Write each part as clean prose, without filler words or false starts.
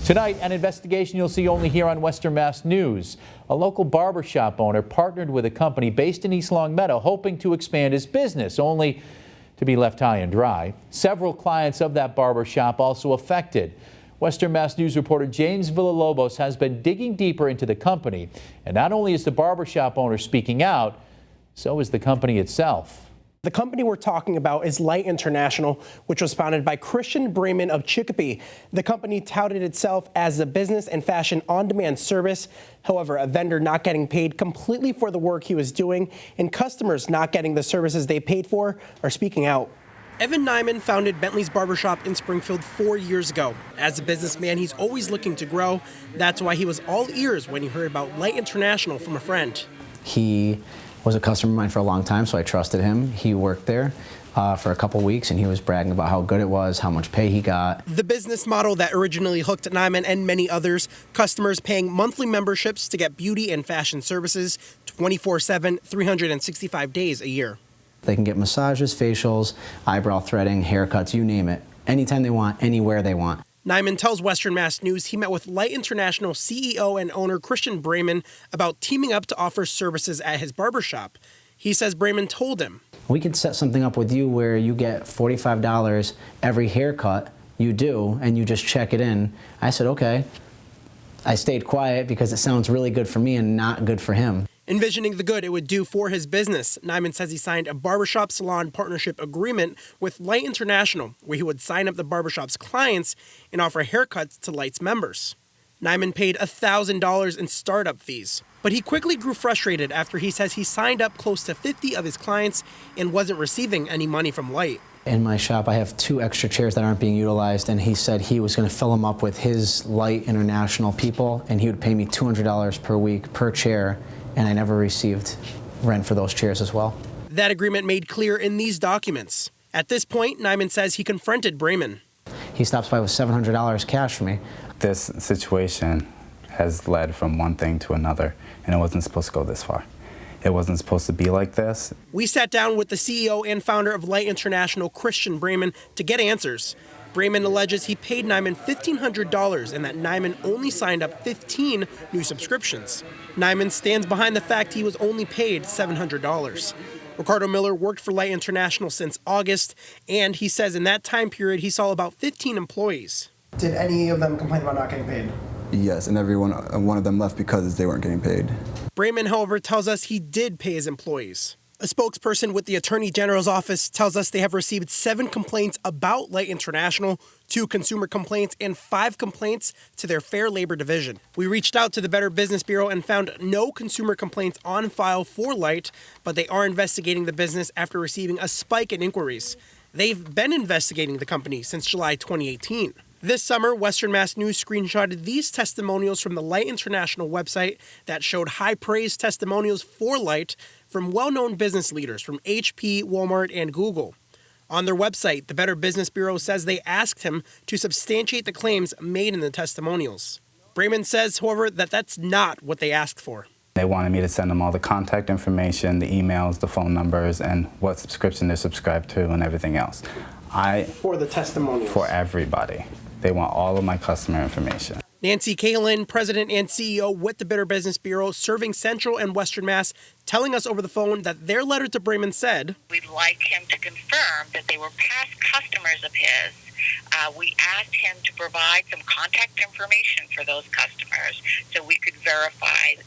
Tonight, an investigation you'll see only here on Western Mass News. A local barbershop owner partnered with a company based in East Longmeadow hoping to expand his business, only to be left high and dry. Several clients of that barbershop also affected. Western Mass News reporter James Villalobos has been digging deeper into the company. And not only is the barbershop owner speaking out, so is the company itself. The company we're talking about is Lyte International, which was founded by Christian Bremen of Chicopee. The company touted itself as a business and fashion on-demand service. However, a vendor not getting paid completely for the work he was doing and customers not getting the services they paid for are speaking out. Evan Nyman founded Bentley's Barbershop in Springfield 4 years ago. As a businessman, he's always looking to grow. That's why he was all ears when he heard about Lyte International from a friend. He was a customer of mine for a long time, so I trusted him. He worked there for a couple weeks, and he was bragging about how good it was, how much pay he got. The business model that originally hooked Nyman and many others, customers paying monthly memberships to get beauty and fashion services 24/7, 365 days a year. They can get massages, facials, eyebrow threading, haircuts, you name it, anytime they want, anywhere they want. Nyman tells Western Mass News he met with Lyte International CEO and owner Christian Bremen about teaming up to offer services at his barbershop. He says Bremen told him, "We could set something up with you where you get $45 every haircut you do, and you just check it in." I said, okay. I stayed quiet because it sounds really good for me and not good for him. Envisioning the good it would do for his business, Nyman says he signed a barbershop salon partnership agreement with Lyte International, where he would sign up the barbershop's clients and offer haircuts to Lyte's members. Nyman paid $1,000 in startup fees, but he quickly grew frustrated after he says he signed up close to 50 of his clients and wasn't receiving any money from Lyte. In my shop, I have 2 extra chairs that aren't being utilized, and he said he was going to fill them up with his Lyte International people, and he would pay me $200 per week per chair, and I never received rent for those chairs as well. That agreement made clear in these documents. At this point, Nyman says he confronted Bremen. He stops by with $700 cash for me. This situation has led from one thing to another, and it wasn't supposed to go this far. It wasn't supposed to be like this. We sat down with the CEO and founder of Lyte International, Christian Bremen, to get answers. Bremen alleges he paid Nyman $1,500 and that Nyman only signed up 15 new subscriptions. Nyman stands behind the fact he was only paid $700. Ricardo Miller worked for Lyte International since August, and he says in that time period he saw about 15 employees. Did any of them complain about not getting paid? Yes, and every one of them left because they weren't getting paid. Bremen, however, tells us he did pay his employees. A spokesperson with the Attorney General's office tells us they have received 7 complaints about Lyte International, 2 consumer complaints, and 5 complaints to their Fair Labor Division. We reached out to the Better Business Bureau and found no consumer complaints on file for Lyte, but they are investigating the business after receiving a spike in inquiries. They've been investigating the company since July 2018. This summer, Western Mass News screenshotted these testimonials from the Lyte International website that showed high praise testimonials for Lyte from well-known business leaders from HP, Walmart, and Google. On their website, the Better Business Bureau says they asked him to substantiate the claims made in the testimonials. Bremen says, however, that that's not what they asked for. They wanted me to send them all the contact information, the emails, the phone numbers, and what subscription they're subscribed to and everything else. For the testimonials? For everybody. They want all of my customer information. Nancy Kalin, president and CEO with the Better Business Bureau, serving Central and Western Mass, telling us over the phone that their letter to Bremen said, "We'd like him to confirm that they were past customers of his. We asked him to provide some contact information for those customers so we could verify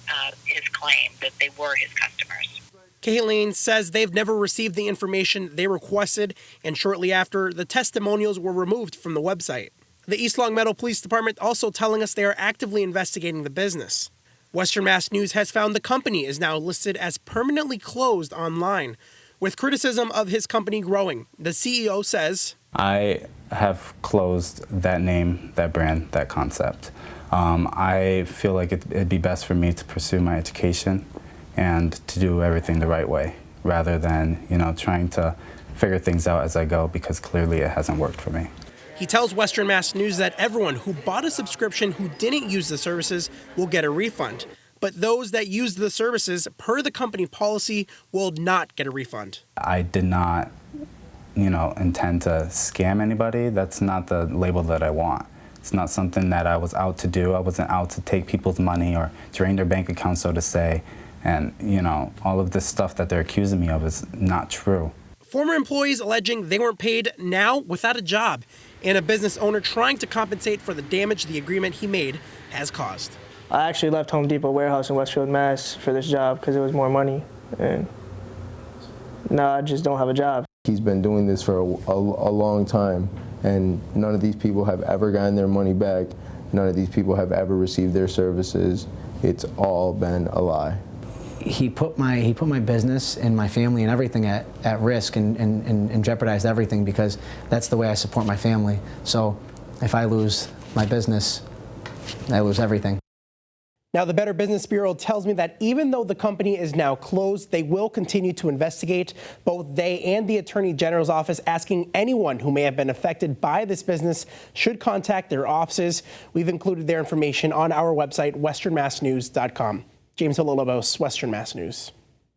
his claim that they were his customers." Kalin says they've never received the information they requested, and shortly after, the testimonials were removed from the website. The East Longmeadow Police Department also telling us they are actively investigating the business. Western Mass News has found the company is now listed as permanently closed online. With criticism of his company growing, the CEO says, I have closed that name, that brand, that concept. I feel like it'd be best for me to pursue my education and to do everything the right way rather than, trying to figure things out as I go, because clearly it hasn't worked for me. He tells Western Mass News that everyone who bought a subscription who didn't use the services will get a refund. But those that used the services, per the company policy, will not get a refund. I did not, intend to scam anybody. That's not the label that I want. It's not something that I was out to do. I wasn't out to take people's money or drain their bank account, so to say. And, you know, all of this stuff that they're accusing me of is not true. Former employees alleging they weren't paid, now without a job, and a business owner trying to compensate for the damage the agreement he made has caused. I actually left Home Depot warehouse in Westfield, Mass. for this job because it was more money, and now I just don't have a job. He's been doing this for a long time, and none of these people have ever gotten their money back. None of these people have ever received their services. It's all been a lie. He put my business and my family and everything at risk and jeopardized everything, because that's the way I support my family. So if I lose my business, I lose everything. Now, the Better Business Bureau tells me that even though the company is now closed, they will continue to investigate. Both they and the Attorney General's office asking anyone who may have been affected by this business should contact their offices. We've included their information on our website, westernmassnews.com. James Villalobos, Western Mass News.